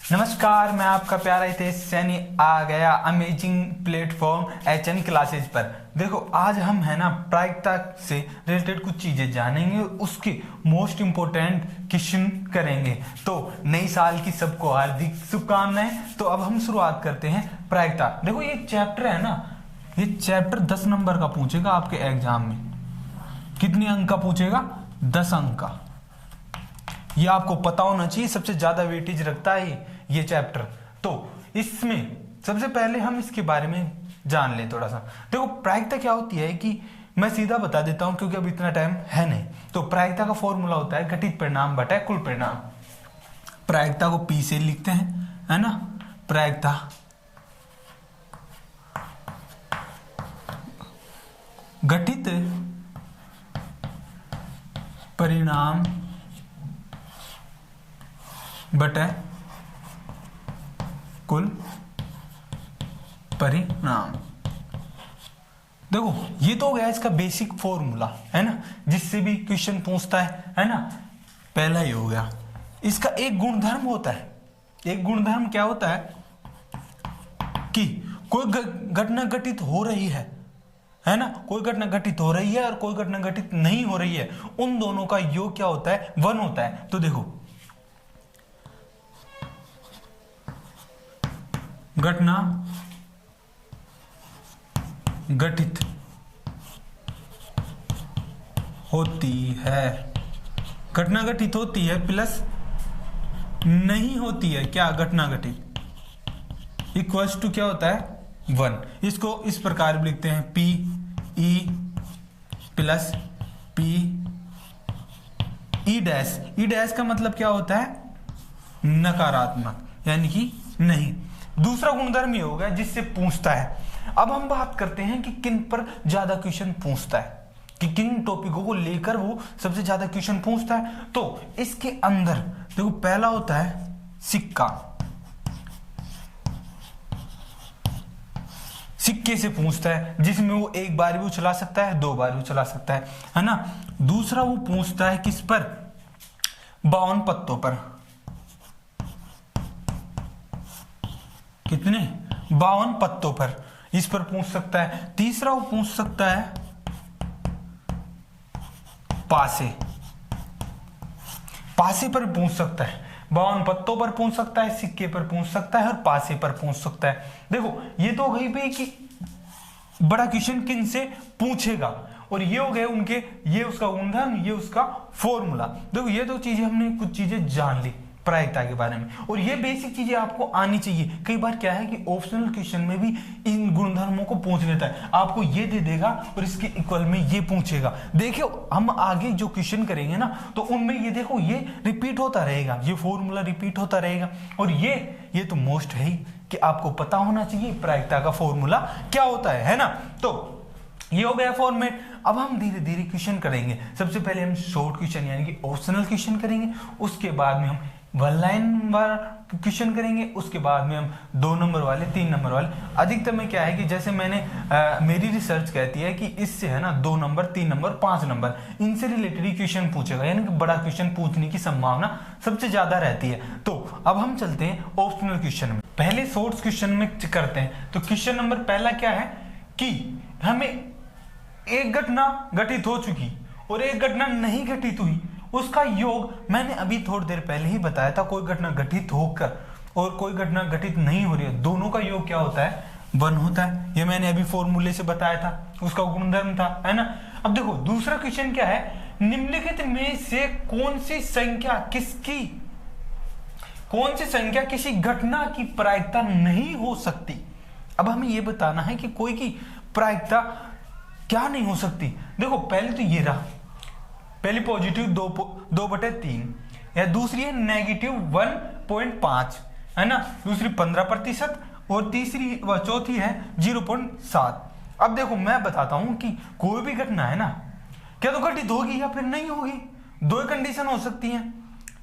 नमस्कार, मैं आपका प्यारा हितेश सैनी आ गया अमेजिंग प्लेटफॉर्म HN क्लासेज पर। देखो, आज हम है ना प्रायिकता से रिलेटेड कुछ चीजें जानेंगे, उसके मोस्ट इम्पोर्टेंट क्वेश्चन करेंगे। तो नई साल की सबको हार्दिक शुभकामनाएं। तो अब हम शुरुआत करते हैं प्रायिकता। देखो, ये चैप्टर है ना, ये चैप्टर 10 नंबर का पूछेगा आपके एग्जाम में। कितने अंक का पूछेगा? 10 अंक का। ये आपको पता होना चाहिए, सबसे ज्यादा वेटेज रखता है ये चैप्टर। तो इसमें सबसे पहले हम इसके बारे में जान लें थोड़ा सा। देखो, प्रायिकता क्या होती है कि मैं सीधा बता देता हूं क्योंकि अब इतना टाइम है नहीं। तो प्रायिकता का फॉर्मूला होता है घटित परिणाम बटा कुल परिणाम। प्रायिकता को P से लिखते हैं, है ना। प्रायिकता घटित परिणाम बटा कुल परिणाम। देखो, ये तो हो गया इसका बेसिक फॉर्मूला, है ना, जिससे भी क्वेश्चन पूछता है ना। पहला ही हो गया। इसका एक गुणधर्म होता है। एक गुणधर्म क्या होता है कि कोई घटना घटित हो रही है ना, कोई घटना घटित हो रही है और कोई घटना घटित नहीं हो रही है, उन दोनों का योग क्या होता है? 1 होता है। तो देखो, घटना घटित होती है, घटना घटित होती है प्लस नहीं होती है क्या? घटना घटित इक्वल्स टू क्या होता है? 1। इसको इस प्रकार भी लिखते हैं P E plus P E dash. E dash का मतलब क्या होता है? नकारात्मक, यानी कि नहीं। दूसरा गुणधर्म ये होगा जिससे पूछता है। अब हम बात करते हैं कि किन पर ज्यादा क्वेश्चन पूछता है, कि किन टॉपिकों को लेकर वो सबसे ज्यादा क्वेश्चन पूछता है। तो इसके अंदर देखो, पहला होता है सिक्का। सिक्के से पूछता है, जिसमें वो एक बार भी उछला सकता है, 2 बार भी उछला सकता है ना। दूसरा वो पूछता है किस पर? 52 पत्तों पर। कितने? 52 पत्तों पर, इस पर पूछ सकता है। तीसरा वो पूछ सकता है पासे। पासे पर पूछ सकता है, 52 पत्तों पर पूछ सकता है, सिक्के पर पूछ सकता है और पासे पर पूछ सकता है। देखो, ये तो गई भाई कि बड़ा क्वेश्चन किन से पूछेगा, और ये हो गए उनके, ये उसका गुणधर्म, ये उसका फॉर्मूला। देखो, ये दो चीजें हमने कुछ चीजें जान ली प्रायिकता के बारे में, और ये बेसिक चीजें आपको आनी चाहिए। कई बार क्या है कि ऑप्शनल क्वेश्चन में भी इन गुणधर्मों को पूछ लेता है, आपको ये दे देगा और इसके इक्वल में ये पूछेगा। देखियो, हम आगे जो क्वेश्चन करेंगे ना, तो उनमें ये देखो, ये रिपीट होता रहेगा, ये फॉर्मूला रिपीट होता रहेगा। और ये तो मोस्ट है ही कि आपको पता होना चाहिए प्रायिकता का फॉर्मूला क्या होता है ना। तो ये हो गया फॉर्मेट। अब हम धीरे धीरे क्वेश्चन करेंगे। सबसे पहले हम शॉर्ट क्वेश्चन यानी कि ऑप्शनल क्वेश्चन करेंगे, उसके बाद में हम 1 लाइन क्वेश्चन करेंगे, उसके बाद में हम 2 नंबर वाले, 3 नंबर वाले। अधिकतम में क्या है कि जैसे मैंने मेरी रिसर्च कहती है कि इससे है ना 2 नंबर, 3 नंबर, 5 नंबर, इनसे रिलेटेड क्वेश्चन पूछेगा, यानी कि बड़ा क्वेश्चन पूछने की संभावना सबसे ज्यादा रहती है। तो अब हम चलते हैं ऑप्शनल क्वेश्चन में। पहले शॉर्ट क्वेश्चन में करते हैं। तो क्वेश्चन नंबर पहला क्या है कि हमें एक घटना घटित हो चुकी और एक घटना नहीं घटित हुई, उसका योग मैंने अभी थोड़ी देर पहले ही बताया था। कोई घटना घटित होकर और कोई घटना घटित नहीं हो रही है, दोनों का योग क्या होता है? 1 होता है। ये मैंने अभी फॉर्मूले से बताया था, उसका गुणधर्म था, है ना। अब देखो, दूसरा क्वेश्चन क्या है? निम्नलिखित में से कौन सी संख्या किसी घटना की प्रायिकता नहीं हो सकती? अब हमें यह बताना है कि कोई की प्रायिकता क्या नहीं हो सकती। देखो, पहले तो ये रहा, पहली पॉजिटिव 2/3, या दूसरी है नेगेटिव 1.5, है ना। दूसरी 15% और तीसरी व चौथी है 0.7। अब देखो, मैं बताता हूं कि कोई भी घटना है ना, क्या तो घटित होगी या फिर नहीं होगी। 2 कंडीशन हो सकती हैं,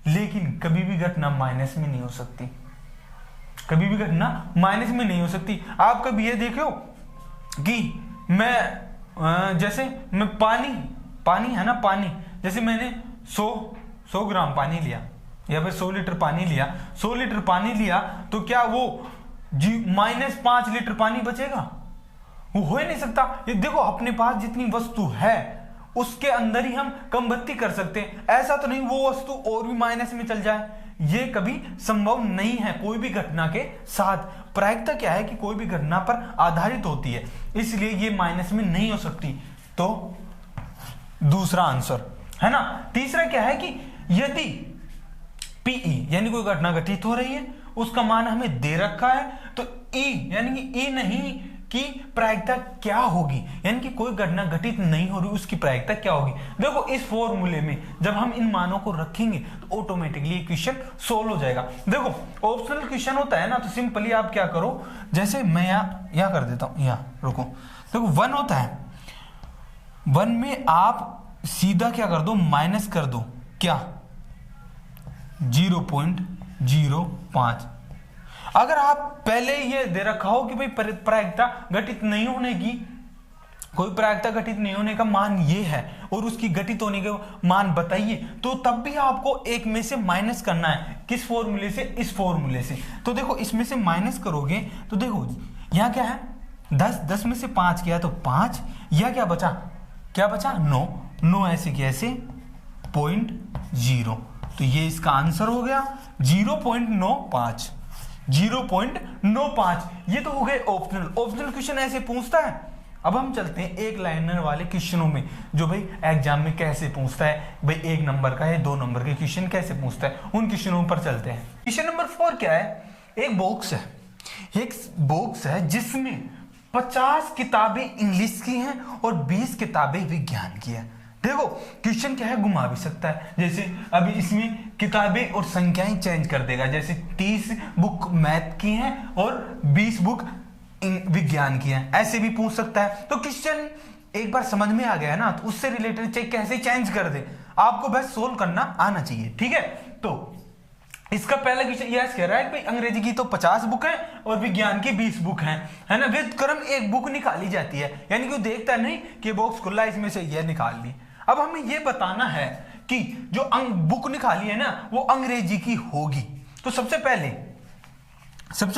लेकिन कभी भी घटना माइनस में नहीं हो सकती। कभी भी घटना माइनस में नहीं हो सकती। आप कभी ये देखो कि जैसे मैं पानी है ना, पानी, जैसे मैंने 100 ग्राम पानी लिया, या फिर 100 लीटर पानी लिया, 100 लीटर पानी लिया तो क्या वो -5 लीटर पानी बचेगा? वो हो ही नहीं सकता। ये देखो अपने पास जितनी वस्तु है उसके अंदर ही हम कम बत्ती कर सकते हैं, ऐसा तो नहीं वो वस्तु और भी माइनस में चल जाए, ये कभी संभव नहीं है कोई भी घटना के साथ। प्रायिकता क्या है कि कोई भी घटना पर आधारित होती है, इसलिए ये माइनस में नहीं हो सकती। तो दूसरा आंसर है ना। तीसरा क्या है कि यदि पीई यानी कोई घटना घटित हो रही है, उसका मान हमें दे रखा है, तो ई यानी कि ई नहीं कि प्रायिकता क्या होगी, यानी कि कोई घटना घटित नहीं हो रही उसकी प्रायिकता क्या होगी। देखो इस फॉर्मूले में जब हम इन मानों को रखेंगे तो ऑटोमेटिकली ये क्वेश्चन सोल्व हो जाएगा। देखो ऑप्शनल क्वेश्चन होता है ना, तो सिंपली आप क्या करो, जैसे मैं यहाँ कर देता हूं, यहाँ रुको, देखो 1 होता है, 1 में आप सीधा क्या कर दो, माइनस कर दो, क्या 0.05। अगर आप पहले ये दे रखा हो कि भाई प्रायिकता घटित नहीं होने की, कोई प्रायिकता घटित नहीं होने का मान ये है और उसकी घटित होने के मान बताइए, तो तब भी आपको एक में से माइनस करना है। किस फॉर्मूले से? इस फॉर्मूले से। तो देखो इसमें से माइनस करोगे तो देखो यहां क्या है, 10 में से 5 किया तो 5, यह क्या बचा, 9 ऐसे कैसे 0.0, तो ये इसका आंसर हो गया 0.95। 0.95 ये तो हो गए ऑप्शनल क्वेश्चन ऐसे पूछता है। अब हम चलते हैं एक लाइनर वाले क्वेश्चनों में, जो भाई एग्जाम में कैसे पूछता है, भाई 1 नंबर का है 2 नंबर के क्वेश्चन कैसे पूछता है, उन क्वेश्चनों पर चलते हैं। क्वेश्चन नंबर 4 क्या है, एक बॉक्स है जिसमें 50 किताबें इंग्लिश की हैं और 20 किताबें विज्ञान की हैं। देखो क्वेश्चन क्या है, घुमा भी सकता है, जैसे अभी इसमें किताबें और संख्याएं चेंज कर देगा, जैसे 30 बुक मैथ की हैं और 20 बुक विज्ञान की हैं, ऐसे भी पूछ सकता है। तो क्वेश्चन एक बार समझ में आ गया है ना, तो उससे रिलेटेड चेक कैसे चेंज कर दे, आपको बस सोल्व करना आना चाहिए, ठीक है। तो इसका पहला क्वेश्चन यह कह रहा है कि अंग्रेजी की तो 50 बुक है और विज्ञान की 20 बुक हैं, है ना, व्युत्क्रम एक बुक निकाली जाती है, यानी कि वो देखता नहीं कि बॉक्स खुला इसमें से यह निकाल ली। अब हमें यह बताना है कि जो बुक निकाली है ना वो अंग्रेजी की होगी। तो सबसे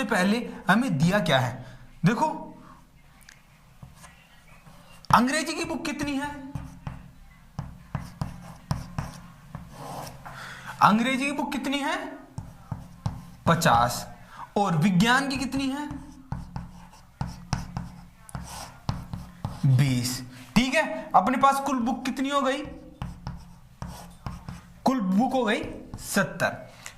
पहले हमें दिया क्या है, देखो अंग्रेजी की बुक कितनी है, अंग्रेजी की बुक कितनी है 50 और विज्ञान की कितनी है 20, ठीक है। अपने पास कुल बुक कितनी हो गई, कुल बुक हो गई 70,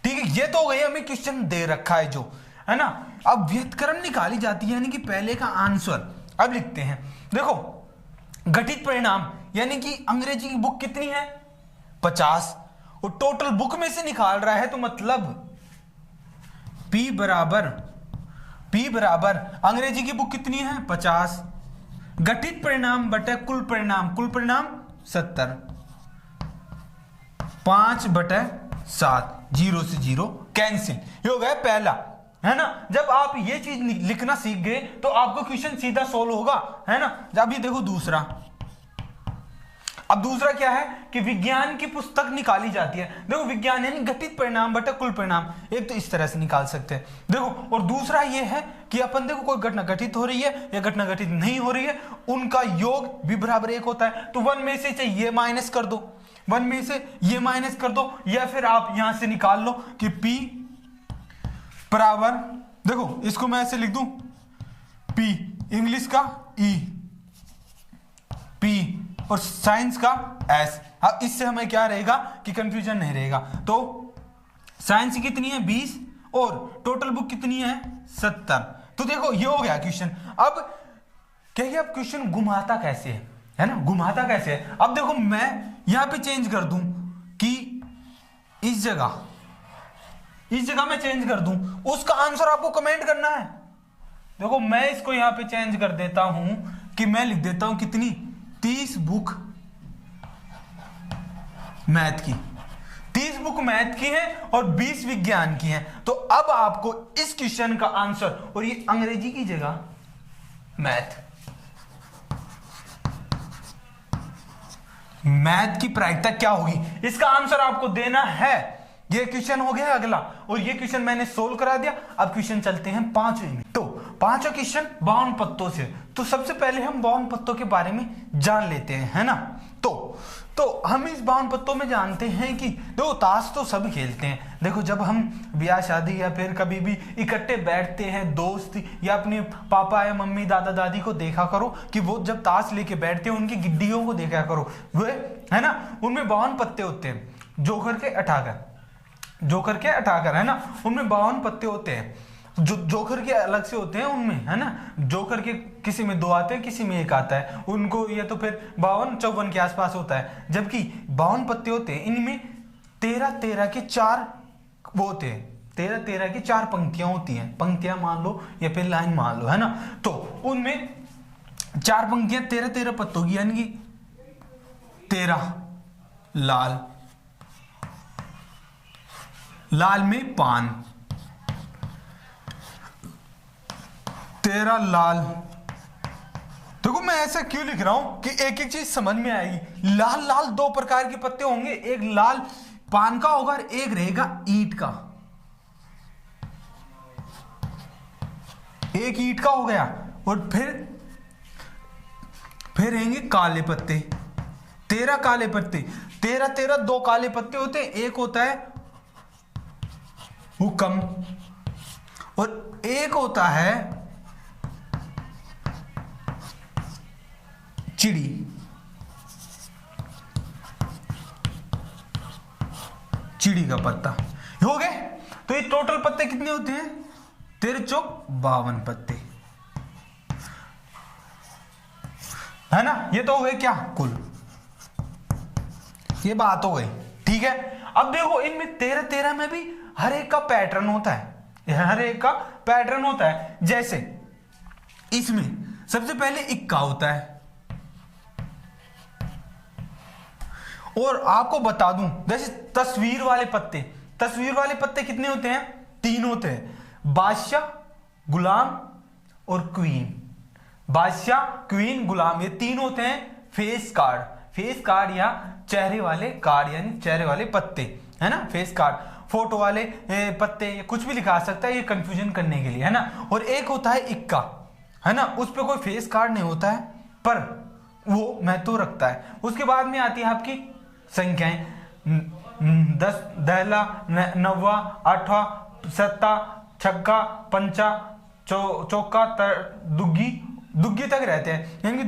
ठीक है। ये तो हो गई, हमें क्वेश्चन दे रखा है जो, है ना। अब व्युत्क्रम निकाली जाती है, यानी कि पहले का आंसर अब लिखते हैं। देखो घटित परिणाम यानी कि अंग्रेजी की बुक कितनी है 50 और टोटल बुक में से निकाल रहा है, तो मतलब P बराबर अंग्रेजी की बुक कितनी है 50, घटित परिणाम बटे कुल परिणाम 70, 5/7, 0 से 0 कैंसिल, ये हो गया पहला, है ना। जब आप ये चीज लिखना सीख गए तो आपको क्वेश्चन सीधा सोल्व होगा, है ना। जब ये देखो दूसरा, अब दूसरा क्या है कि विज्ञान की पुस्तक निकाली जाती है। देखो विज्ञान यानी घटित परिणाम बटा कुल परिणाम, एक तो इस तरह से निकाल सकते हैं, देखो। और दूसरा ये है कि अपन देखो कोई घटना घटित हो रही है या घटना घटित नहीं हो रही है, उनका योग भी बराबर 1 होता है, तो 1 में से चाहिए ये माइनस कर दो, 1 में से ये माइनस कर दो, या फिर आप यहां से निकाल लो कि P बराबर, देखो इसको मैं ऐसे लिख दूं, P इंग्लिश का E, P और साइंस का S। अब इससे हमें क्या रहेगा कि कंफ्यूजन नहीं रहेगा। तो साइंस की कितनी है 20 और टोटल बुक कितनी है 70। तो देखो ये हो गया क्वेश्चन। अब कहिए अब क्वेश्चन घुमाता कैसे है ना, घुमाता कैसे है। अब देखो मैं यहां पे चेंज कर दूं कि इस जगह मैं चेंज कर दूं, उसका आंसर आपको कमेंट करना है। देखो मैं इसको यहां पे चेंज कर देता हूं कि मैं लिख देता हूं कितनी 30 बुक मैथ की, 30 बुक मैथ की है और 20 विज्ञान की है। तो अब आपको इस क्वेश्चन का आंसर, और ये अंग्रेजी की जगह मैथ की प्रायिकता क्या होगी, इसका आंसर आपको देना है ये क्वेश्चन हो गया अगला, और ये क्वेश्चन मैंने सोल्व करा दिया। अब क्वेश्चन चलते हैं पांचवें में। तो पांचवा क्वेश्चन 52 पत्तों से। तो सबसे पहले हम 52 पत्तों के बारे में जान लेते हैं, है ना। तो हम इस 52 पत्तों में जानते हैं कि देखो ताश तो सभी खेलते हैं। देखो जब हम ब्याह शादी या फिर कभी भी इकट्ठे बैठते हैं दोस्त, या अपने पापा या मम्मी दादा दादी को देखा करो कि वो जब ताश लेके बैठते हैं, उनकी गिड्डियों को देखा करो, वे है ना, उनमें 52 पत्ते होते हैं, जोकर के 58 है ना, उनमें 52 पत्ते होते हैं। जो जोकर के अलग से होते हैं उनमें, है ना, जोकर के किसी में 2 आते हैं, किसी में 1 आता है, उनको ये तो फिर 52-54 के आसपास होता है। जबकि 52 पत्ते होते हैं, इनमें 13-13 के 4 वो होते हैं, 13-13 की 4 पंक्तियां होती हैं, पंक्तियां मान लो या फिर लाइन मान लो, है ना। तो उनमें 4 पंक्तियां 13-13 पत्तों की, यानी कि 13 लाल में पान, 13 लाल। देखो मैं ऐसा क्यों लिख रहा हूं कि एक एक चीज समझ में आएगी। लाल 2 प्रकार के पत्ते होंगे, एक लाल पान का होगा और एक रहेगा ईंट का। एक ईंट का हो गया, और फिर रहेंगे काले पत्ते, 13 काले पत्ते। 13 2 काले पत्ते होते हैं, एक होता है हुक्म और एक होता है चिड़ी का पत्ता। हो गए। तो ये टोटल पत्ते कितने होते हैं? 13 चौक 52 पत्ते, है ना। ये तो हो गए क्या कुल, ये बात हो गई, ठीक है। अब देखो इनमें 13 में भी हर एक का पैटर्न होता है, जैसे इसमें सबसे पहले इक्का होता है। और आपको बता दूं, जैसे तस्वीर वाले पत्ते कितने होते हैं? 3 होते हैं, बादशाह, गुलाम और क्वीन। बादशाह, क्वीन, गुलाम, ये 3 होते हैं फेस कार्ड या चेहरे वाले कार्ड, यानी चेहरे वाले पत्ते, है ना। फेस कार्ड, फोटो वाले पत्ते, कुछ भी लिखा सकता है ये कंफ्यूजन करने के लिए, है ना। और एक होता है इक्का, है ना, उस पर कोई फेस कार्ड नहीं होता है पर वो महत्व रखता है। उसके बाद में आती है आपकी संख्याएं, 10, दहला, नवा, 8, 7, 6, 5, चौका, दुग्गी तक रहते हैं, यानी कि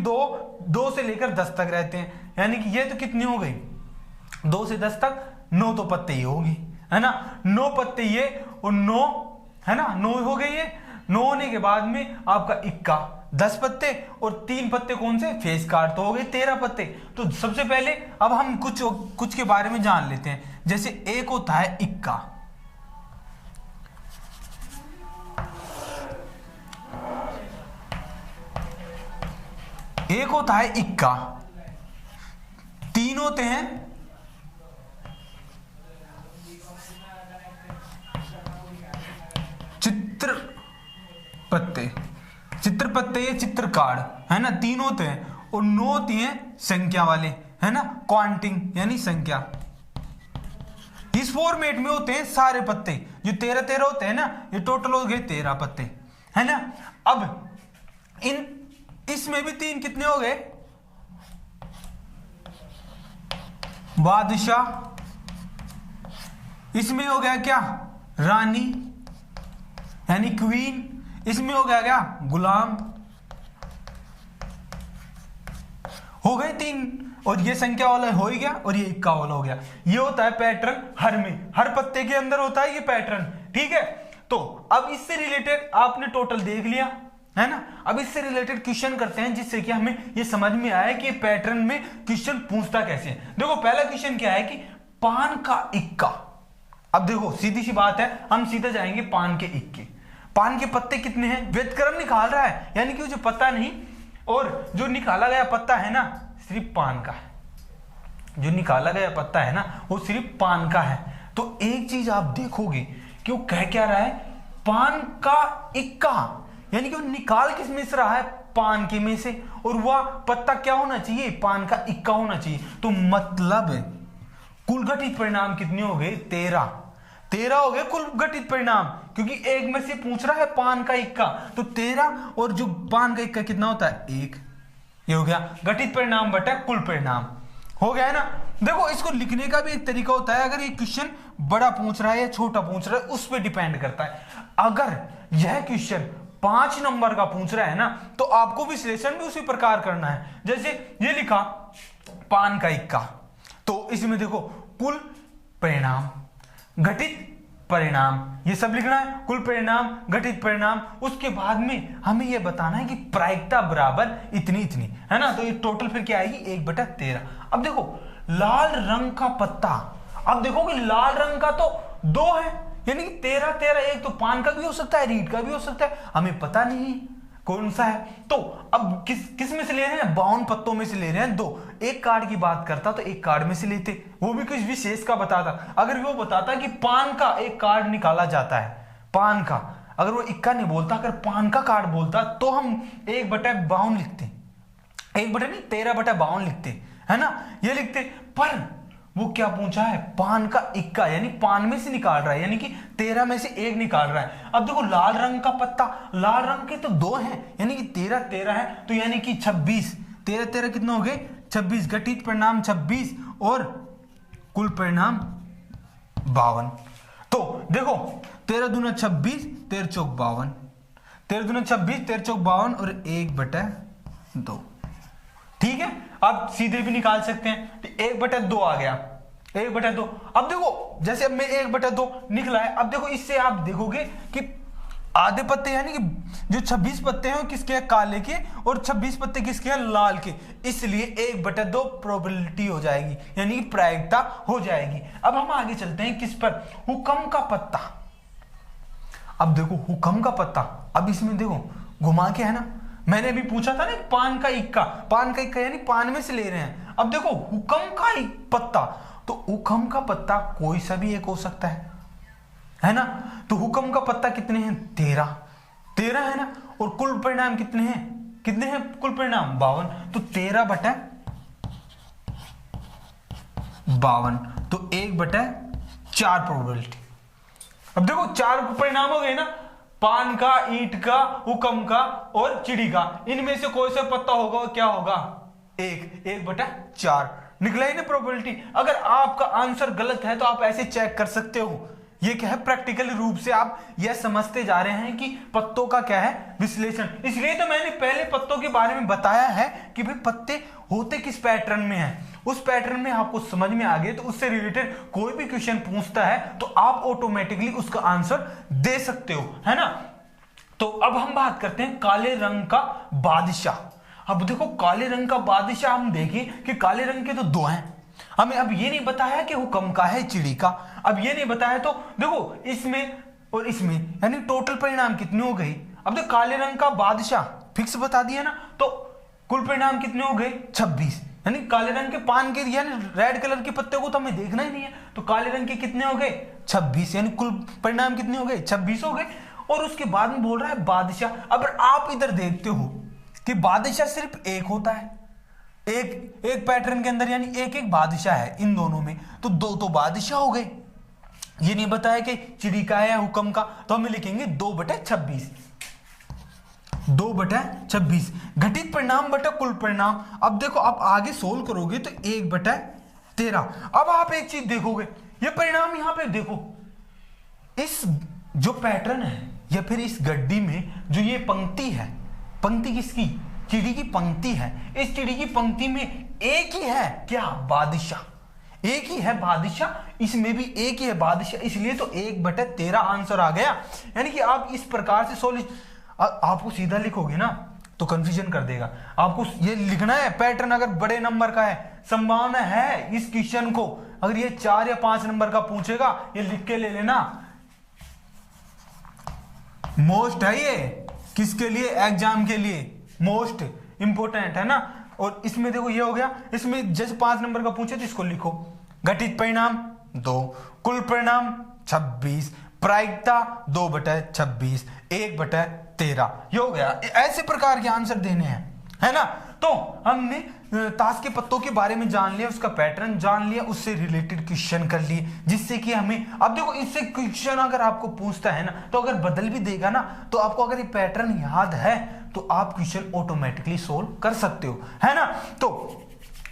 2 से लेकर 10 तक रहते हैं। यानी कि ये तो कितनी हो गई, 2 से 10 तक 9 तो पत्ते ही होगी, है ना। 9 पत्ते ये और 9, है ना, 9 हो गए ये। 9 होने के बाद में आपका इक्का 10 पत्ते और 3 पत्ते कौन से? फेस कार्ड, तो हो गए 13 पत्ते। तो सबसे पहले अब हम कुछ के बारे में जान लेते हैं। जैसे एक होता है इक्का, इक्का। 3 होते हैं चित्र पत्ते ये चित्र कार्ड, है ना, 3 होते हैं। और 9 होती हैं संख्या वाले, है ना, क्वांटिंग यानी संख्या। इस फॉर्मेट में होते हैं सारे पत्ते, जो 13 होते हैं ना, ये टोटल हो गए 13 पत्ते, है ना। अब इसमें भी 3 कितने हो गए? बादशाह, इसमें हो गया क्या? रानी यानी क्वीन। इसमें हो गया क्या? गुलाम। हो गए 3, और ये संख्या वाला हो ही गया और ये इक्का वाला हो गया। ये होता है पैटर्न, हर पत्ते के अंदर होता है ये पैटर्न, ठीक है। तो अब इससे रिलेटेड आपने टोटल देख लिया, है ना। अब इससे रिलेटेड क्वेश्चन करते हैं, जिससे कि हमें ये समझ में आया कि पैटर्न में क्वेश्चन पूछता कैसे है। देखो पहला क्वेश्चन क्या है कि पान का इक्का। अब देखो सीधी सी बात है, हम सीधे जाएंगे पान के इक्के। पान के पत्ते कितने हैं? व्युत्क्रम निकाल रहा है, यानी कि जो पत्ता नहीं, और जो निकाला गया पत्ता है ना सिर्फ पान का है। जो निकाला गया पत्ता है ना वो सिर्फ पान का है। तो एक चीज आप देखोगे कि वो कह क्या रहा है? पान का इक्का, यानी कि वो निकाल किस में से रहा है? पान के में से। और वह पत्ता क्या होना चाहिए? पान का इक्का होना चाहिए। तो मतलब कुल घटित परिणाम कितने हो गए? 13, 13 हो गए कुल घटित परिणाम, क्योंकि एक में से पूछ रहा है पान का इक्का, तो 13 और जो पान का इक्का कितना होता है 1, ये हो गया घटित परिणाम बटा कुल परिणाम, हो गया है ना। देखो इसको लिखने का भी एक तरीका होता है, अगर ये क्वेश्चन बड़ा पूछ रहा है या छोटा पूछ रहा है उस पर डिपेंड करता है। अगर यह क्वेश्चन 5 नंबर का पूछ रहा है ना, तो आपको विश्लेषण भी उसी प्रकार करना है। जैसे ये लिखा पान का इक्का, तो इसमें देखो कुल परिणाम घटित परिणाम, ये सब लिखना है, कुल परिणाम घटित परिणाम। उसके बाद में हमें ये बताना है कि प्रायिकता बराबर इतनी इतनी, है ना। तो ये टोटल फिर क्या आएगी 1/13। अब देखो लाल रंग का पत्ता, अब देखो कि लाल रंग का तो 2 है, यानी कि 13 13, एक तो पान का भी हो सकता है, रीठ का भी हो सकता है, हमें पता नहीं है कौन सा है। तो अब किस में से ले रहे हैं, 52 पत्तों में से ले रहे हैं 2। एक कार्ड की बात करता तो एक कार्ड में से लेते, वो भी कुछ विशेष का बताता। अगर वो बताता कि पान का एक कार्ड निकाला जाता है, पान का, अगर वो इक्का नहीं बोलता, अगर पान का कार्ड बोलता तो हम 1/52 लिखते, 13/52 लिखते, है ना, ये लिखते। पर वो क्या पूछा है, पान का इक्का, यानी पान में से निकाल रहा है, यानी कि 13 में से 1 निकाल रहा है। अब देखो लाल रंग का पत्ता, लाल रंग के तो 2 हैं, यानी कि 13 13 है, तो यानी कि 26, 13 13 कितने हो गए 26, घटित परिणाम 26 और कुल परिणाम 52। तो देखो 13 दूना 26, 13 चौक 52, 13 दूना 26, 13 चौक 52 और 1/2, ठीक है। आप सीधे भी निकाल सकते हैं, तो 1/2 आ गया, 1/2। अब देखो जैसे अब मैं 1/2 निकला है, अब देखो इससे आप देखोगे कि आधे पत्ते यानी कि जो 26 पत्ते हैं वो किसके हैं, काले के, और 26 पत्ते किसके हैं, लाल के, इसलिए 1/2 प्रोबेबिलिटी हो जाएगी, यानी कि प्रायिकता हो जाएगी। अब हम आगे चलते हैं किस पर, हुक्म का पत्ता। अब देखो हुक्म का पत्ता, अब इसमें देखो घुमा के, है ना, मैंने अभी पूछा था ना पान का इक्का, पान का इक्का यानी पान में से ले रहे हैं। अब देखो हुक्म का पत्ता, तो हुक्म का पत्ता कोई सा भी एक हो सकता है ना। तो हुक्म का पत्ता कितने हैं, 13 13 है ना, और कुल परिणाम कितने हैं कुल परिणाम 52, तो 13/52, तो 1/4 प्रोबेबिलिटी। अब देखो 4 परिणाम हो गए ना, पान का, ईंट का, हुक्म का और चिड़ी का, इनमें से कोई सा पत्ता होगा, क्या होगा 1/4 निकला ही ना प्रोबेबिलिटी। अगर आपका आंसर गलत है तो आप ऐसे चेक कर सकते हो, ये क्या है प्रैक्टिकल रूप से आप यह समझते जा रहे हैं कि पत्तों का क्या है विश्लेषण। इसलिए तो मैंने पहले पत्तों के बारे में बताया है कि भाई पत्ते होते किस पैटर्न में हैं, उस पैटर्न में आपको समझ में आ गए तो उससे रिलेटेड कोई भी क्वेश्चन पूछता है तो आप ऑटोमेटिकली उसका आंसर दे सकते हो, है ना। तो अब हम बात करते हैं काले रंग का बादशाह। अब देखो काले रंग का बादशाह, हम देखें कि काले रंग के तो 2 हैं, हमें अब ये नहीं बताया कि हुक्म का है, चिड़ी का, अब ये नहीं बताया, तो देखो इसमें और इसमें यानी टोटल परिणाम कितने हो गए। अब देखो काले रंग का बादशाह फिक्स बता दिया ना, तो कुल परिणाम कितने हो गए 26, यानी काले रंग के पान के यानी रेड कलर के पत्ते को तो हमें देखना ही नहीं है, तो काले रंग के कितने हो गए 26, यानी कुल परिणाम कितने हो गए 26 हो गए। और उसके बाद में बोल रहा है बादशाह। अब आप इधर देखते हो कि बादशाह सिर्फ एक होता है, एक पैटर्न के अंदर, यानी एक बादशाह है इन दोनों में, तो 2 तो बादशाह हो गए। ये नहीं बताया कि चिड़ी का है या हुक्म का, तो हम लिखेंगे 2/26, 2/26 घटित परिणाम बटा कुल परिणाम। अब देखो आप आगे सोल्व करोगे तो 1/13। अब आप एक चीज देखोगे, ये परिणाम यहां पे देखो, इस जो पैटर्न है या फिर इस गड्डी में जो ये पंक्ति है, पंक्ति किसकी, चिड़ी की पंक्ति है, इस चिड़ी की पंक्ति में एक ही है क्या, बादशाह, एक ही है बादशाह, इसमें भी एक ही है बादशाह, इसलिए तो 1/13 आंसर आ गया। यानी कि आप इस प्रकार से आपको सीधा लिखोगे ना तो कंफ्यूजन कर देगा। आपको ये लिखना है पैटर्न, अगर बड़े नंबर का है, संभावना है इस क्वेश्चन को अगर ये 4 या 5 नंबर का पूछेगा, ये लिख के ले लेना, मोस्ट है ये किसके लिए, एग्जाम के लिए मोस्ट इंपोर्टेंट है ना। और इसमें देखो ये हो गया, इसमें जैसे 5 नंबर का पूछे तो इसको लिखो, घटित परिणाम 2, कुल परिणाम 26, प्रायिकता 2/26, 1/13, ये हो गया। ऐसे प्रकार के आंसर देने हैं, है ना। तो हमने ताश के पत्तों के बारे में जान लिया, उसका पैटर्न जान लिया, उससे रिलेटेड क्वेश्चन कर लिए, जिससे कि हमें अब देखो इससे क्वेश्चन अगर आपको पूछता है ना, तो अगर बदल भी देगा ना, तो आपको अगर ये पैटर्न याद है तो आप क्वेश्चन ऑटोमेटिकली सोल्व कर सकते हो, है ना। तो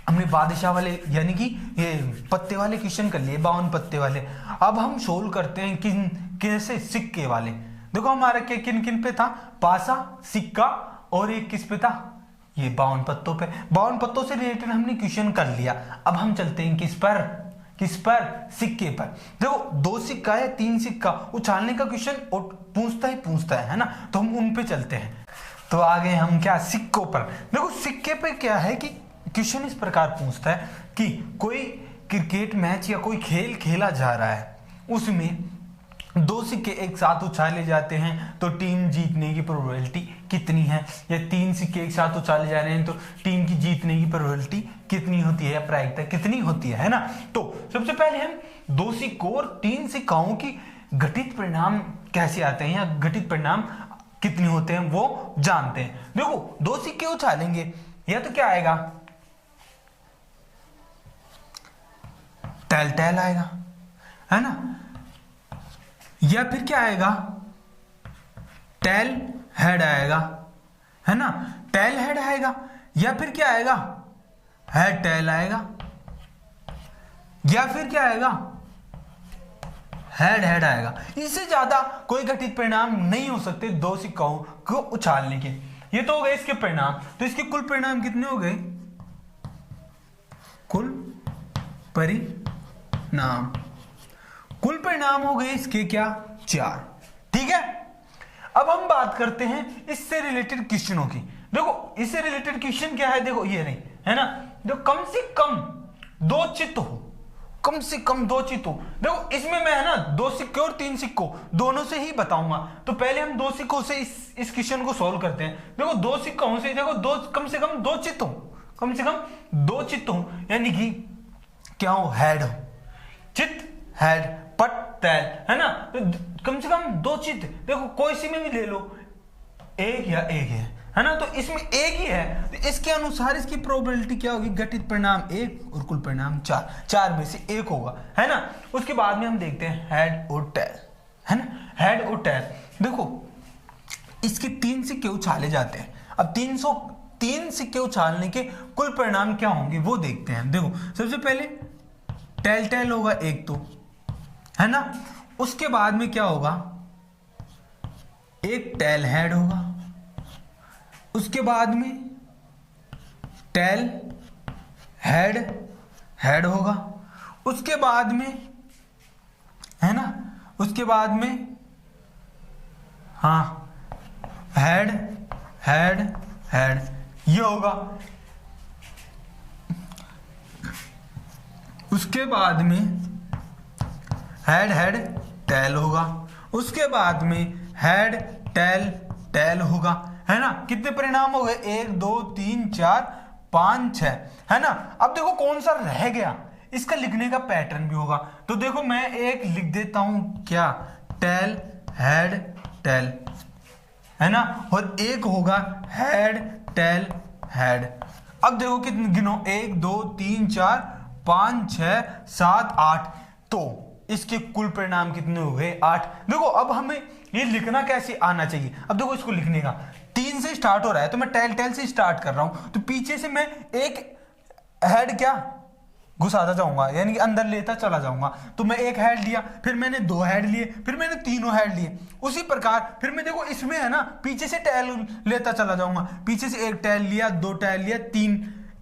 हमने बादशाह वाले यानी कि ये पत्ते वाले क्वेश्चन कर लिए, 52 पत्ते वाले। अब हम सोल्व करते हैं किन कैसे, सिक्के वाले। देखो हमारा किन किन पे था, पासा, सिक्का और एक किस पे था, ये 52 पत्तों पे। 52 पत्तों से रिलेटेड हमने क्वेश्चन कर लिया। अब हम चलते हैं किस पर, सिक्के पर। देखो 2 सिक्का है, 3 सिक्का, उछालने का क्वेश्चन पूछता है ना, तो हम उन पे चलते हैं। तो आगे हम क्या, सिक्कों पर। देखो सिक्के पे क्या है कि क्वेश्चन इस प्रकार पूछता है कि कोई क्रिकेट मैच या कोई खेल खेला जा रहा है, उसमें 2 सिक्के एक साथ उछाले जाते हैं तो टीम जीतने की प्रोबेबिलिटी कितनी है, या 3 सिक्के एक साथ उछाले जा रहे हैं तो टीम की जीतने की प्रोबेबिलिटी कितनी होती है, या प्रायिकता कितनी होती है ना। तो सबसे पहले हम 2 सिक्कों और 3 सिक्काओं की घटित परिणाम कैसे आते हैं, या घटित परिणाम कितने होते हैं वो जानते हैं। देखो 2 सिक्के उछालेंगे, या तो क्या आएगा, टेल टेल आएगा, है ना, या फिर क्या आएगा, टेल हेड आएगा, है ना, टेल हेड आएगा, या फिर क्या आएगा, हेड टेल आएगा, या फिर क्या आएगा, हेड हेड आएगा। इससे ज्यादा कोई घटित परिणाम नहीं हो सकते 2 सिक्कों को उछालने के। ये तो हो गए इसके परिणाम। तो इसके कुल परिणाम कितने हो गए, कुल परिणाम हो गए इसके क्या, 4। ठीक है। अब हम बात करते हैं इससे रिलेटेड क्वेश्चनों की। देखो इससे रिलेटेड क्वेश्चन क्या है, देखो ये नहीं है ना, जो कम से कम 2 चित्त हो, कम से कम 2 चित्त हो। देखो इसमें मैं है ना 2 सिक्के और 3 सिक्कों दोनों से ही बताऊंगा। तो पहले हम 2 सिक्कों से इस क्वेश्चन को सॉल्व करते हैं। देखो 2 सिक्कों से देखो कम से कम 2 चित्त हो, कम से कम 2 चित्त हो, यानी कि क्या हो, हेड हो, चित्त हेड पट टेल, है ना। तो कम से कम 2 चित्त, देखो कोई सी में भी ले लो, एक या एक है ना, तो इसमें एक ही है, तो इसके अनुसार इसकी प्रोबेबिलिटी क्या होगी, घटित परिणाम 1 और कुल परिणाम 4 में से 1 होगा, है ना। उसके बाद में हम देखते हैं हेड और टेल, है ना, हेड और टेल। देखो इसके 3 सिक्के उछाले जाते हैं। अब 3 सिक्के उछालने के कुल परिणाम क्या होंगे वो देखते हैं। देखो सबसे पहले टेल टेल होगा एक, तो है ना, उसके बाद में क्या होगा, एक टेल हेड होगा, उसके बाद में टेल हेड होगा, उसके बाद में, है ना, उसके बाद में हाँ हेड ये होगा, उसके बाद में हेड टेल होगा, उसके बाद में हेड टेल होगा, है ना। कितने परिणाम हो गए, 1 2 3 4 5 6, है ना। अब देखो कौन सा रह गया, इसका लिखने का पैटर्न भी होगा। तो देखो मैं एक लिख देता हूं, क्या, टेल हेड टेल, है ना, और एक होगा हेड टेल हेड। अब देखो कितने गिनो, 1 2 3 4 5 6 7 8, तो इसके कुल परिणाम कितने हो गए, 8। देखो अब हमें ये लिखना कैसे आना चाहिए। अब देखो इसको लिखने का 3 से स्टार्ट हो रहा है, तो मैं टेल से स्टार्ट कर रहा हूं, तो पीछे से मैं एक हेड क्या घुसाता जाऊंगा, यानी कि अंदर लेता चला जाऊंगा। तो मैं एक हेड लिया, फिर मैंने 2 हेड लिए, फिर मैंने तीनों हेड लिए। उसी प्रकार फिर मैं देखो इसमें है ना, पीछे से टेल लेता चला जाऊंगा, पीछे से एक टेल लिया, 2 टेल लिया,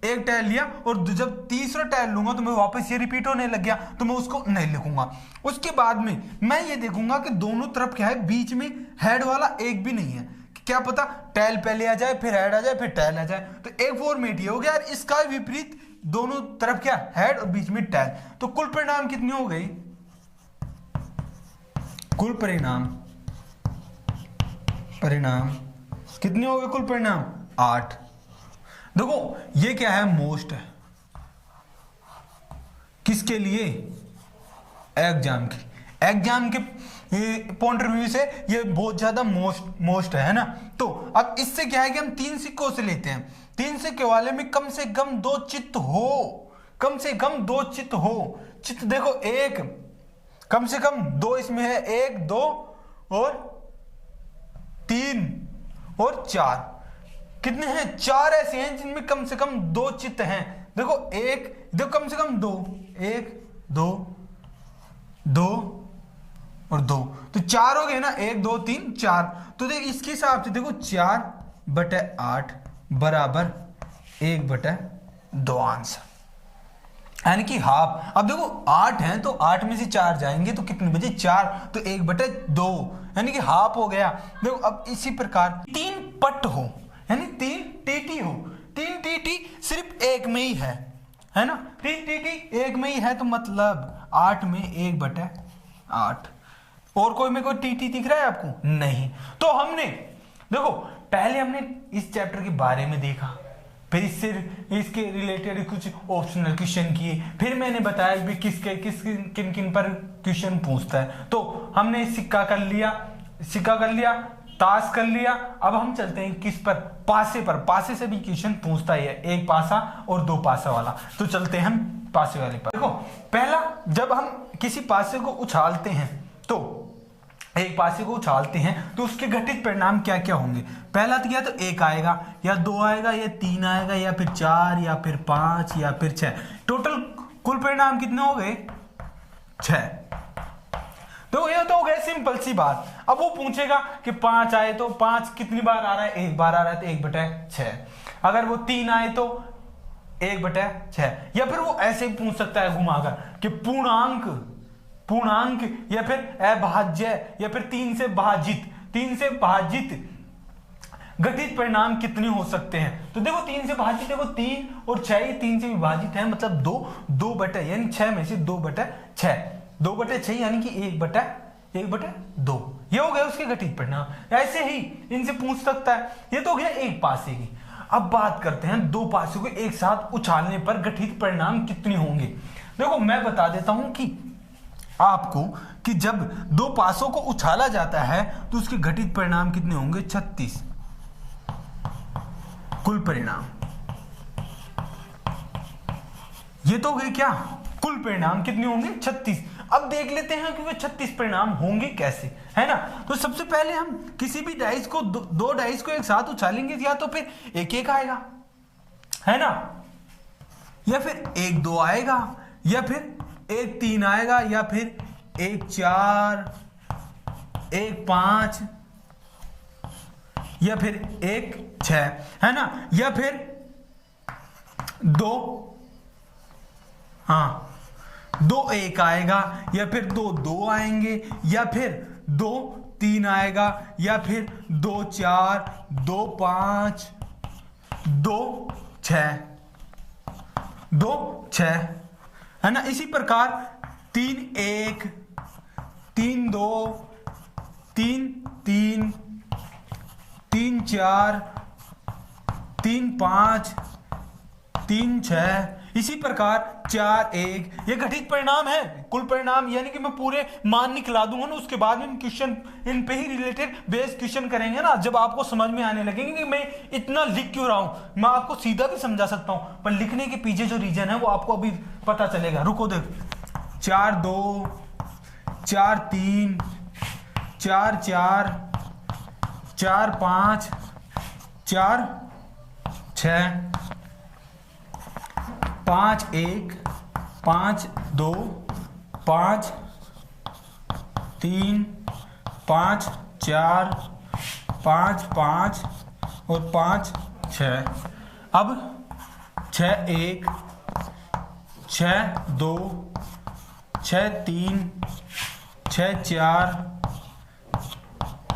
1 टेल लिया, और जब तीसरा टेल लूंगा तो मैं वापस ये रिपीट होने लग गया, तो मैं उसको नहीं लिखूंगा। उसके बाद में मैं ये देखूंगा कि दोनों तरफ क्या है, बीच में हेड वाला एक भी नहीं है, क्या पता टेल पहले आ जाए, फिर हेड आ जाए, फिर टेल आ जाए। तो एक फॉर्मेट ये हो गया, और इसका विपरीत दोनों तरफ क्या, हेड और बीच में टेल। तो कुल परिणाम कितने हो गए, कुल परिणाम कितने हो गए, कुल परिणाम 8। देखो ये क्या है, मोस्ट है, किसके लिए, एग्जाम के पॉइंट ऑफ व्यू से ये बहुत ज्यादा मोस्ट है ना। तो अब इससे क्या है कि हम 3 सिक्कों से लेते हैं, 3 सिक्के वाले में कम से कम 2 चित्त हो, कम से कम 2 चित्त हो। चित्त देखो एक, कम से कम 2 इसमें है, 1 2 और 3 और 4, कितने हैं? 4 ऐसे हैं जिनमें कम से कम 2 चित्त हैं। देखो देखो कम से कम 2, 1 2 2 और 2, तो 4 हो गए ना, 1 2 3 4। तो देख इसके हिसाब से देखो 4/8 बराबर 1/2 आंसर, यानी कि हाफ। अब देखो 8 हैं तो 8 में से 4 जाएंगे तो कितने बचे? 4, तो 1/2 यानी कि हाफ हो गया। देखो अब इसी प्रकार 3 पट हो, यानी 3 टीटी हो, 3 टीटी सिर्फ एक में ही है ना, 3 टीटी एक में ही है, तो मतलब 8 में 1/8। और कोई में कोई टीटी दिख रहा है आपको? नहीं। तो हमने देखो पहले हमने इस चैप्टर के बारे में देखा, फिर इसके रिलेटेड कुछ ऑप्शनल क्वेश्चन किए, फिर मैंने बताया भी किन किन पर क्वेश्चन पूछता है। तो हमने सिक्का कर लिया, ताश कर लिया। अब हम चलते हैं किस पर? पासे पर। पासे से भी क्वेश्चन पूछता ही है, 1 पासा और 2 पासा वाला। तो चलते हैं हम पासे वाले पर। देखो पहला, जब हम किसी पासे को उछालते हैं, तो एक पासे को उछालते हैं तो उसके घटित परिणाम क्या क्या होंगे? पहला तो क्या, तो 1 आएगा या 2 आएगा या 3 आएगा या फिर 4 या फिर 5 या फिर 6। टोटल कुल परिणाम कितने हो गए? 6। तो ये तो हो गया सिंपल सी बात। अब वो पूछेगा कि 5 आए तो 5 कितनी बार आ रहा है? 1 बार आ रहा है, तो 1/6। अगर वो 3 आए तो 1/6। या फिर वो ऐसे ही पूछ सकता है घुमाकर कि पूर्णांक या फिर अभाज्य या फिर 3 से भाजित घटित परिणाम कितने हो सकते हैं? तो देखो 3 से भाजित, देखो 3 और 6 ये 3 से विभाजित है, मतलब 2 यानी 6 में से 2/6 यानी कि 1/2। ये हो गया उसके घटित परिणाम। ऐसे ही इनसे पूछ सकता है। ये तो हो गया एक पासे की। अब बात करते हैं 2 पासों को एक साथ उछालने पर घटित परिणाम कितने होंगे। देखो मैं बता देता हूं कि आपको कि जब 2 पासों को उछाला जाता है तो उसके घटित परिणाम कितने होंगे? 36 कुल परिणाम। ये तो हो गए क्या? कुल परिणाम कितने होंगे? 36। अब देख लेते हैं कि वे 36 परिणाम होंगे कैसे, है ना। तो सबसे पहले हम किसी भी डाइस को 2 डाइस को एक साथ उछालेंगे, या तो फिर 1-1 आएगा, है ना, या फिर 1-2 आएगा, या फिर 1-3 आएगा, या फिर 1-4, 1-5, या फिर 1-6, है ना, या फिर 2-1 आएगा, या फिर 2-2 आएंगे, या फिर 2-3 आएगा, या फिर 2-4, 2-5, 2-6, 2-6, है ना। इसी प्रकार 3-1, 3-2, 3-3, 3-4, 3-5, 3-6, इसी प्रकार 4-1। ये घटित परिणाम है। कुल परिणाम यानी कि मैं पूरे मान निकला दूंगा ना, उसके बाद में क्वेश्चन इन पे ही रिलेटेड बेस्ड क्वेश्चन करेंगे ना, जब आपको समझ में आने लगेंगे कि मैं इतना लिख क्यों रहा हूं। मैं आपको सीधा भी समझा सकता हूं, पर लिखने के पीछे जो रीजन है वो आपको अभी पता चलेगा। रुको देख, 4-2, 4-3, 4-4, 4-5, 4-6, 5-1, 5-2, 5-3, 5-4, 5-5 और 5-6। अब 6-1, 6-2, 6-3, 6-4,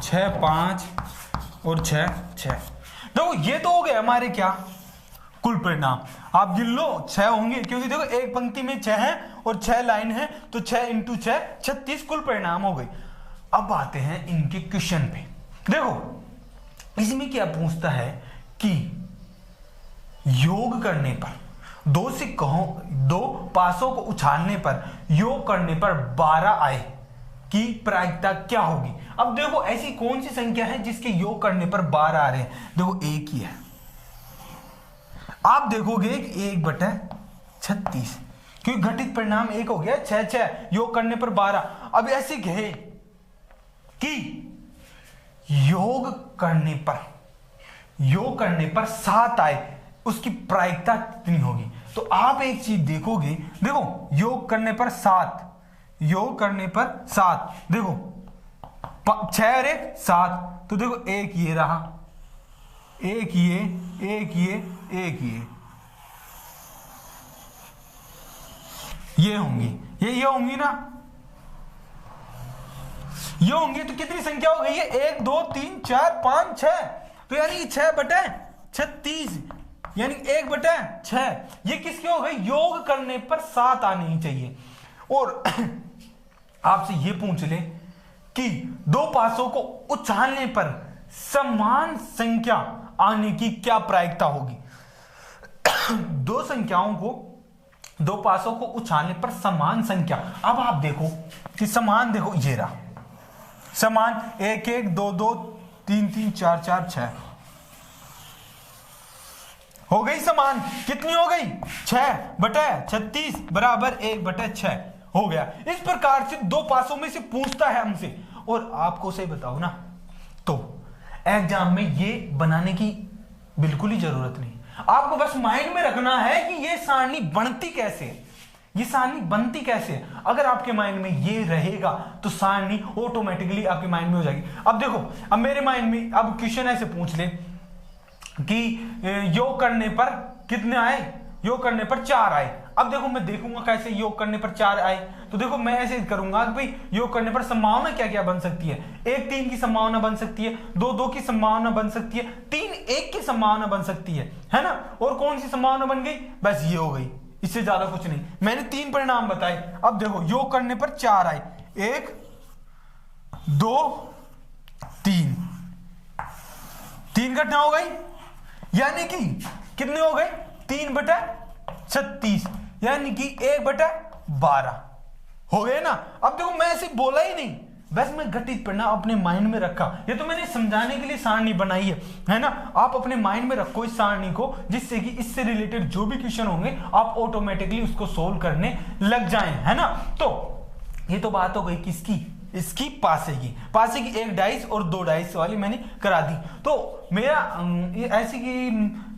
6-5 और 6-6। देखो ये तो हो गए हमारे क्या? कुल परिणाम। आप गिन लो 6 होंगे, क्योंकि देखो एक पंक्ति में 6 है और 6 लाइन है, तो 6 × 6 36 कुल परिणाम हो गए। अब आते हैं इनके क्वेश्चन पे। देखो इसमें क्या पूछता है कि योग करने पर 2 पासों को उछालने पर योग करने पर 12 आए, की प्रायिकता क्या होगी। अब देखो ऐसी कौन सी संख्या है जिसके योग करने पर 12 आ रहे हैं। देखो एक ही है, आप देखोगे 1/36 क्योंकि घटित परिणाम 1 हो गया, 6 योग करने पर 12। अब ऐसे कहे कि योग करने पर 7 आए, उसकी प्रायिकता कितनी होगी। तो आप एक चीज देखोगे, देखो योग करने पर 7, देखो 6 और 1 7, तो देखो एक ये रहा, एक ये, ये होंगी, ये होंगी ना, ये होंगी। तो कितनी संख्या हो गई है, 1 2 3 4 5 6, तो यानी 6/36 यानी 1/6। ये किसके हो गए, योग करने पर 7 आने ही चाहिए। और आपसे ये पूछ ले कि दो पासों को उछालने पर समान संख्या आने की क्या प्रायिकता होगी। दो पासों को उछालने पर समान संख्या, अब आप देखो कि समान, देखो ये रहा समान, 1 1 2 2 3 3 4 4 6 हो गई समान। कितनी हो गई, 6/36 बराबर 1/6 हो गया। इस प्रकार से दो पासों में से पूछता है हमसे, और आपको सही बताओ ना, तो एग्जाम में ये बनाने की बिल्कुल ही जरूरत नहीं, आपको बस माइंड में रखना है कि ये सारणी बनती कैसे है, ये सारणी बनती कैसे है। अगर आपके माइंड में ये रहेगा तो सारणी ऑटोमेटिकली आपके माइंड में हो जाएगी। अब देखो, अब मेरे माइंड में अब क्वेश्चन ऐसे पूछ ले कि योग करने पर कितने आए, योग करने पर 4 आए। अब देखो मैं देखूंगा कैसे योग करने पर 4 आए, तो देखो मैं ऐसे करूंगा कि भाई योग करने पर संभावना क्या क्या बन सकती है। 1 3 की संभावना बन सकती है, 2 2 की संभावना बन सकती है, 3 1 की संभावना बन सकती है ना। और कौन सी संभावना बन गई, बस ये हो गई, इससे ज्यादा कुछ नहीं। मैंने 3 परिणाम बताए। अब देखो योग करने पर 4 आए, 1 2 3, 3 घटना हो गई, यानी कि कितने हो गए, 3/36 यानी कि 1/12 हो गए ना। अब देखो मैं ऐसे बोला ही नहीं, बस मैं घटित परिणाम अपने माइंड में रखा। ये तो मैंने समझाने के लिए सारणी बनाई है ना। आप अपने माइंड में रखो इस सारणी को, जिससे कि इससे रिलेटेड जो भी क्वेश्चन होंगे आप ऑटोमेटिकली उसको सोल्व करने लग जाएं, है ना। तो ये तो बात हो गई किसकी, इसकी पासे की 1 डाइस और 2 डाइस वाली मैंने करा दी। तो मेरा ऐसे की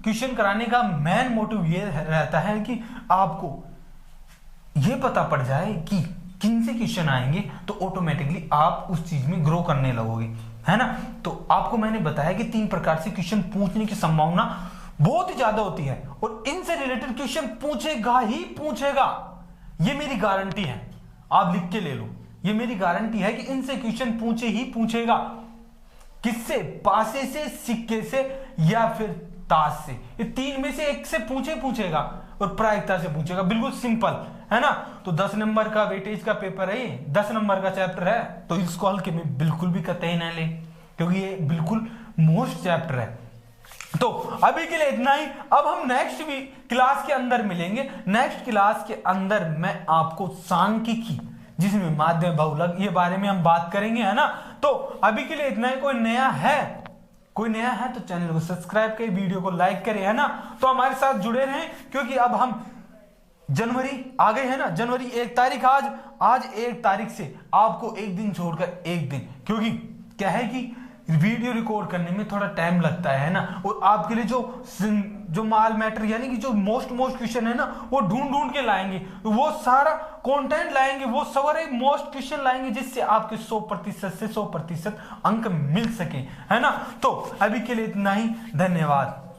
क्वेश्चन कराने का मेन मोटिव ये रहता है कि आपको ये पता पड़ जाए कि किन से क्वेश्चन आएंगे, तो ऑटोमेटिकली आप उस चीज में ग्रो करने लगोगे, है ना। तो आपको मैंने बताया कि 3 प्रकार से क्वेश्चन पूछने की संभावना बहुत ही ज्यादा होती है, और इनसे रिलेटेड क्वेश्चन पूछेगा ही पूछेगा, ये मेरी गारंटी है। आप लिख के ले लो, ये मेरी गारंटी है कि इनसे क्वेश्चन पूछे ही पूछेगा। किससे, पासे से, सिक्के से या फिर ताश से, ये 3 में से एक से पूछेगा, और प्रायिकता से पूछेगा। बिल्कुल सिंपल, है ना। तो 10 नंबर का वेटेज का पेपर है, ये 10 नंबर का चैप्टर है, तो इसको हल्के में बिल्कुल भी कतई ना ले, क्योंकि ये बिल्कुल मोस्ट चैप्टर है। तो अभी के लिए इतना ही। अब हम नेक्स्ट भी क्लास के अंदर मिलेंगे। नेक्स्ट क्लास के अंदर मैं आपको सांख्यिकी, जिसमें माध्यम बहुलक, ये बारे में हम बात करेंगे, है ना। तो अभी के लिए इतना ही। कोई नया है तो चैनल को सब्सक्राइब करें, वीडियो को लाइक करें, है ना। तो हमारे साथ जुड़े रहें, क्योंकि अब हम जनवरी आ गए, है ना। जनवरी 1 तारीख आज 1 तारीख से आपको एक दिन छोड़कर एक दिन, क्योंकि क्या है कि वीडियो रिकॉर्ड करने में थोड़ा टाइम लगता है ना। और आपके लिए जो माल मैटर, यानी कि जो मोस्ट क्वेश्चन है ना, वो ढूंढ के लाएंगे, वो सारा कंटेंट लाएंगे, वो सारे मोस्ट क्वेश्चन लाएंगे, जिससे आपके 100% से 100% अंक मिल सके, है ना। तो अभी के लिए इतना ही, धन्यवाद।